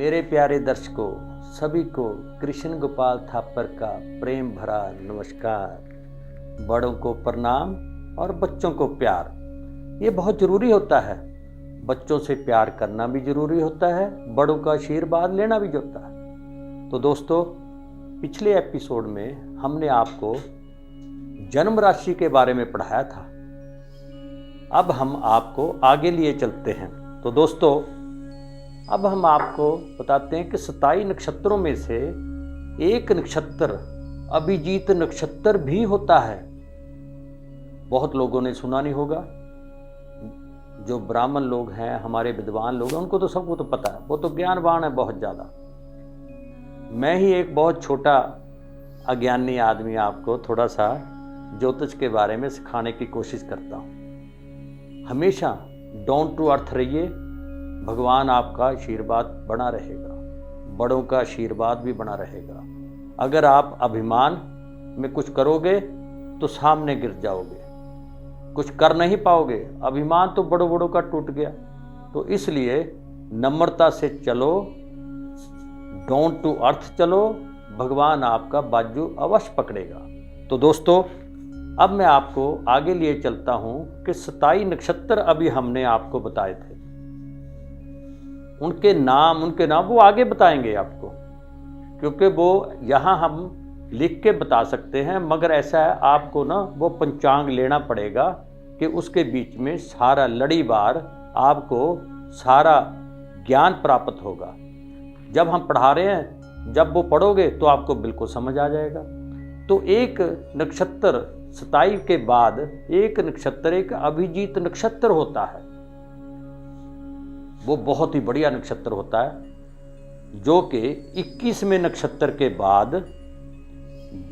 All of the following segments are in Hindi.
मेरे प्यारे दर्शकों, सभी को कृष्ण गोपाल थापर का प्रेम भरा नमस्कार। बड़ों को प्रणाम और बच्चों को प्यार, ये बहुत ज़रूरी होता है। बच्चों से प्यार करना भी ज़रूरी होता है, बड़ों का आशीर्वाद लेना भी होता है। तो दोस्तों, पिछले एपिसोड में हमने आपको जन्म राशि के बारे में पढ़ाया था। अब हम आपको आगे लिए चलते हैं। तो दोस्तों, अब हम आपको बताते हैं कि 27 नक्षत्रों में से एक नक्षत्र अभिजीत नक्षत्र भी होता है। बहुत लोगों ने सुना नहीं होगा। जो ब्राह्मण लोग हैं, हमारे विद्वान लोग हैं, उनको तो सबको तो पता है, वो तो ज्ञानवान है बहुत ज़्यादा। मैं ही एक बहुत छोटा अज्ञानी आदमी आपको थोड़ा सा ज्योतिष के बारे में सिखाने की कोशिश करता हूँ। हमेशा डाउन टू अर्थ रहिए, भगवान आपका आशीर्वाद बना रहेगा, बड़ों का आशीर्वाद भी बना रहेगा। अगर आप अभिमान में कुछ करोगे तो सामने गिर जाओगे, कुछ कर नहीं पाओगे। अभिमान तो बड़ों बड़ों का टूट गया। तो इसलिए नम्रता से चलो, डाउन टू अर्थ चलो, भगवान आपका बाजू अवश्य पकड़ेगा। तो दोस्तों, अब मैं आपको आगे लिए चलता हूं कि 27 नक्षत्र अभी हमने आपको बताए थे। उनके नाम वो आगे बताएंगे आपको, क्योंकि वो यहाँ हम लिख के बता सकते हैं, मगर ऐसा है आपको ना वो पंचांग लेना पड़ेगा कि उसके बीच में सारा लड़ीवार आपको सारा ज्ञान प्राप्त होगा। जब हम पढ़ा रहे हैं, जब वो पढ़ोगे तो आपको बिल्कुल समझ आ जाएगा। तो एक नक्षत्र 27 के बाद एक नक्षत्र एक अभिजीत नक्षत्र होता है। वो बहुत ही बढ़िया नक्षत्र होता है, जो कि 21वें नक्षत्र के बाद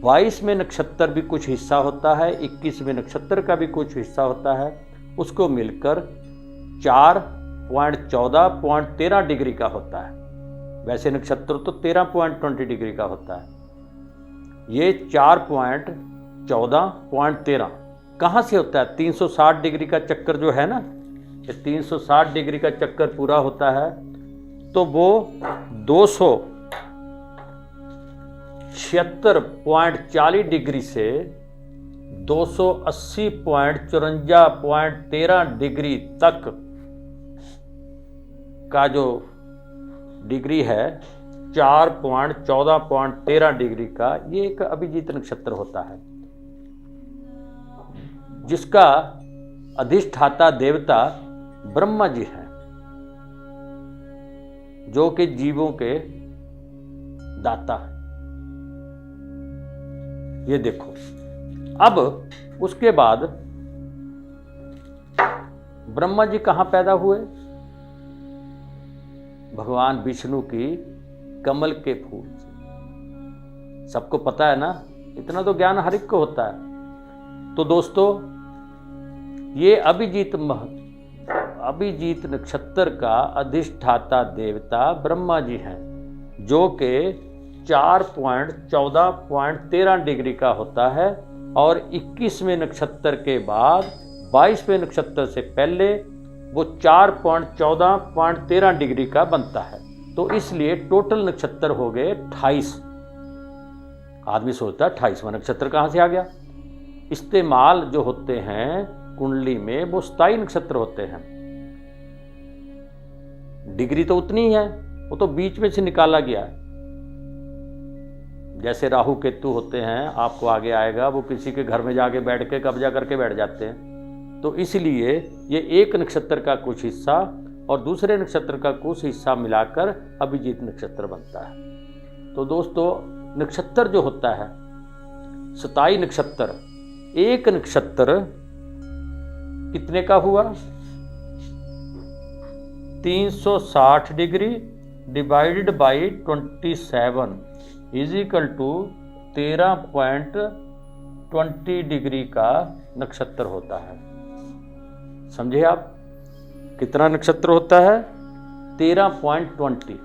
22वें नक्षत्र भी कुछ हिस्सा होता है, 21वें नक्षत्र का भी कुछ हिस्सा होता है। उसको मिलकर 4.14.13 डिग्री का होता है। वैसे नक्षत्र तो 13.20 डिग्री का होता है। ये 4.14.13 कहाँ से होता है? 360 डिग्री का चक्कर जो है ना, ये 360 डिग्री का चक्कर पूरा होता है तो वो 276.40 डिग्री से 280.54.13 डिग्री तक का जो डिग्री है, 4.14.13 डिग्री का, ये एक अभिजीत नक्षत्र होता है, जिसका अधिष्ठाता देवता ब्रह्मा जी हैं, जो कि जीवों के दाता हैं। ये देखो, अब उसके बाद ब्रह्मा जी कहां पैदा हुए? भगवान विष्णु की कमल के फूल से। सबको पता है ना, इतना तो ज्ञान हर एक को होता है। तो दोस्तों, ये अभिजीत नक्षत्र का अधिष्ठाता देवता ब्रह्मा जी हैं, जो कि 4.14.13 डिग्री का होता है। और 21वें नक्षत्र के बाद 22वें नक्षत्र से पहले वो 4.14.13 डिग्री का बनता है। तो इसलिए टोटल नक्षत्र हो गए 28। आदमी सोचता है 28वां नक्षत्र कहां से आ गया? इस्तेमाल जो होते हैं कुंडली में वो 27 नक्षत्र होते हैं। डिग्री तो उतनी ही है, वो तो बीच में से निकाला गया है। जैसे राहु केतु होते हैं, आपको आगे आएगा, वो किसी के घर में जाके बैठ के कब्जा करके बैठ जाते हैं। तो इसलिए ये एक नक्षत्र का कुछ हिस्सा और दूसरे नक्षत्र का कुछ हिस्सा मिलाकर अभिजीत नक्षत्र बनता है। तो दोस्तों, नक्षत्र जो होता है 27 नक्षत्र, एक नक्षत्र कितने का हुआ? 360 degree divided by 27 is equal to 13.20 degree का नक्षत्र होता है। समझे आप? कितना नक्षत्र होता है? 13.20।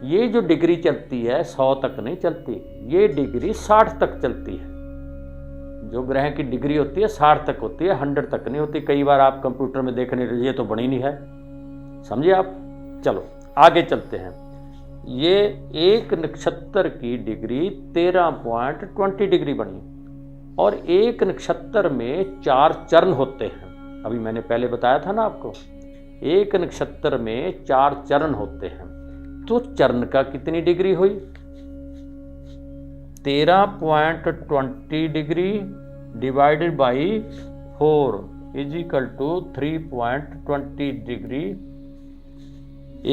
ये जो डिग्री चलती है 100 तक नहीं चलती, ये डिग्री 60 तक चलती है। जो ग्रह की डिग्री होती है 60 तक होती है, 100 तक नहीं होती। कई बार आप कंप्यूटर में देखने, ये तो बनी नहीं है। समझे आप? चलो आगे चलते हैं। ये एक नक्षत्र की डिग्री 13.20 डिग्री बनी। और एक नक्षत्र में 4 चरण होते हैं। अभी मैंने पहले बताया था ना आपको, एक नक्षत्र में 4 चरण होते हैं। तो चरण का कितनी डिग्री हुई? 13.20 degree divided by 4 is equal to 3.20 degree.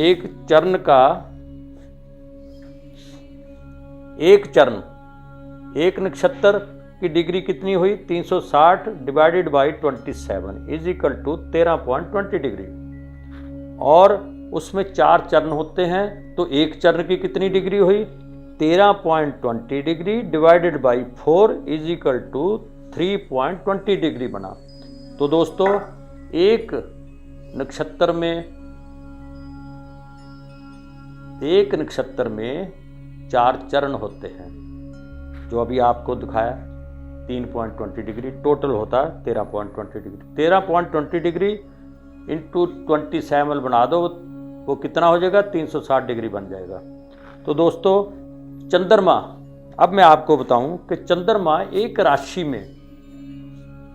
एक चरण का, एक चरण, एक नक्षत्र की डिग्री कितनी हुई? 360 divided by 27 is equal to 13.20 degree. और उसमें 4 चरण होते हैं, तो एक चरण की कितनी डिग्री हुई? 13.20 degree divided by 4 is equal to 3.20 degree बना। तो दोस्तों एक नक्षत्र में 4 चरण होते हैं, जो अभी आपको दिखाया 3.20 डिग्री, टोटल होता है 13.20 डिग्री। 13.20 डिग्री इंटू 27 बना दो, वो कितना हो जाएगा? 360 डिग्री बन जाएगा। तो दोस्तों चंद्रमा, अब मैं आपको बताऊं कि चंद्रमा एक राशि में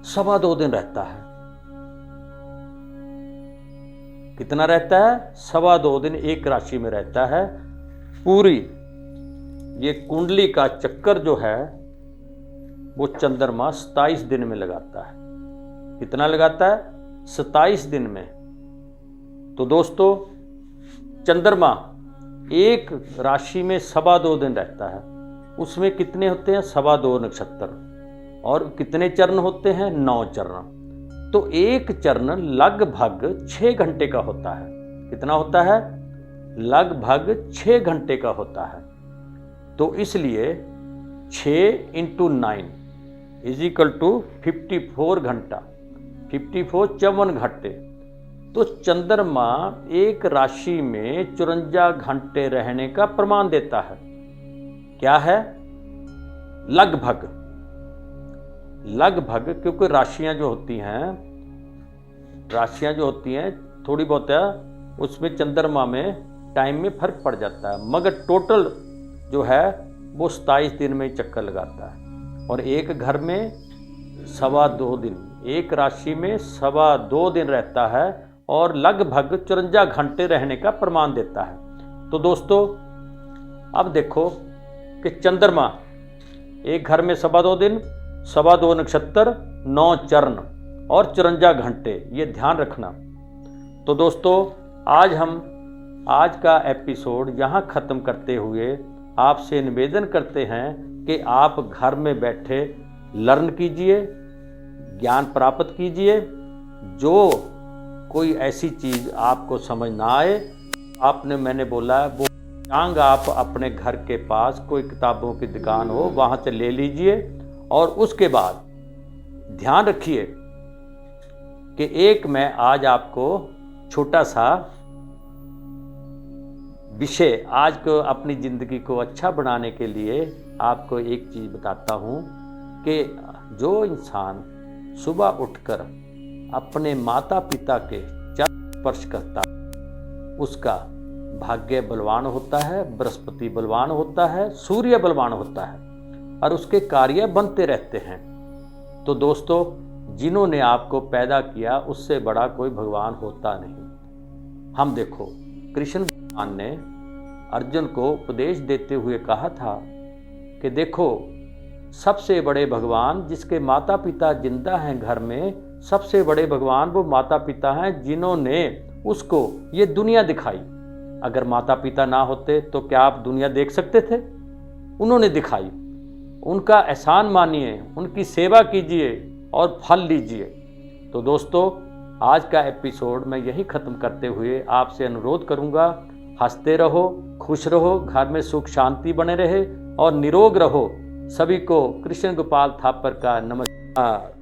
2.25 दिन रहता है। कितना रहता है? 2.25 दिन एक राशि में रहता है। पूरी ये कुंडली का चक्कर जो है वो चंद्रमा 27 दिन में लगाता है। कितना लगाता है? 27 दिन में। तो दोस्तों चंद्रमा एक राशि में 2.25 दिन रहता है। उसमें कितने होते हैं? 2.25 नक्षत्र। और कितने चरण होते हैं? 9 चरण। तो एक चरण लगभग 6 घंटे का होता है। कितना होता है? लगभग 6 घंटे का होता है। तो इसलिए 6 × 9 इज इक्वल टू 54 घंटा, 54 54 घंटे। तो चंद्रमा एक राशि में 54 घंटे रहने का प्रमाण देता है। क्या है? लगभग, क्योंकि राशियां जो होती हैं थोड़ी बहुत है, उसमें चंद्रमा में टाइम में फर्क पड़ जाता है, मगर टोटल जो है वो 27 दिन में चक्कर लगाता है। और एक घर में 2.25 दिन, एक राशि में 2.25 दिन रहता है और लगभग 54 घंटे रहने का प्रमाण देता है। तो दोस्तों अब देखो कि चंद्रमा एक घर में 2.25 दिन, 2.25 नक्षत्र, 9 चरण और 54 घंटे, ये ध्यान रखना। तो दोस्तों आज का एपिसोड यहाँ ख़त्म करते हुए आपसे निवेदन करते हैं कि आप घर में बैठे लर्न कीजिए, ज्ञान प्राप्त कीजिए। जो कोई ऐसी चीज़ आपको समझ ना आए, मैंने बोला वो टांग आप अपने घर के पास कोई किताबों की दुकान हो वहाँ से ले लीजिए। और उसके बाद ध्यान रखिए कि एक मैं आज आपको छोटा सा विषय, आज को अपनी ज़िंदगी को अच्छा बनाने के लिए आपको एक चीज़ बताता हूँ कि जो इंसान सुबह उठकर अपने माता पिता के चरण स्पर्श करता है उसका भाग्य बलवान होता है, बृहस्पति बलवान होता है, सूर्य बलवान होता है और उसके कार्य बनते रहते हैं। तो दोस्तों जिन्होंने आपको पैदा किया उससे बड़ा कोई भगवान होता नहीं। हम देखो कृष्ण भगवान ने अर्जुन को उपदेश देते हुए कहा था कि देखो सबसे बड़े भगवान जिसके माता पिता जिंदा हैं घर में, सबसे बड़े भगवान वो माता पिता हैं जिन्होंने उसको ये दुनिया दिखाई। अगर माता पिता ना होते तो क्या आप दुनिया देख सकते थे? उन्होंने दिखाई। उनका एहसान मानिए, उनकी सेवा कीजिए और फल लीजिए। तो दोस्तों आज का एपिसोड मैं यही ख़त्म करते हुए आपसे अनुरोध करूंगा, हंसते रहो, खुश रहो, घर में सुख शांति बने रहे और निरोग रहो। सभी को कृष्ण गोपाल थापर का नमस्कार।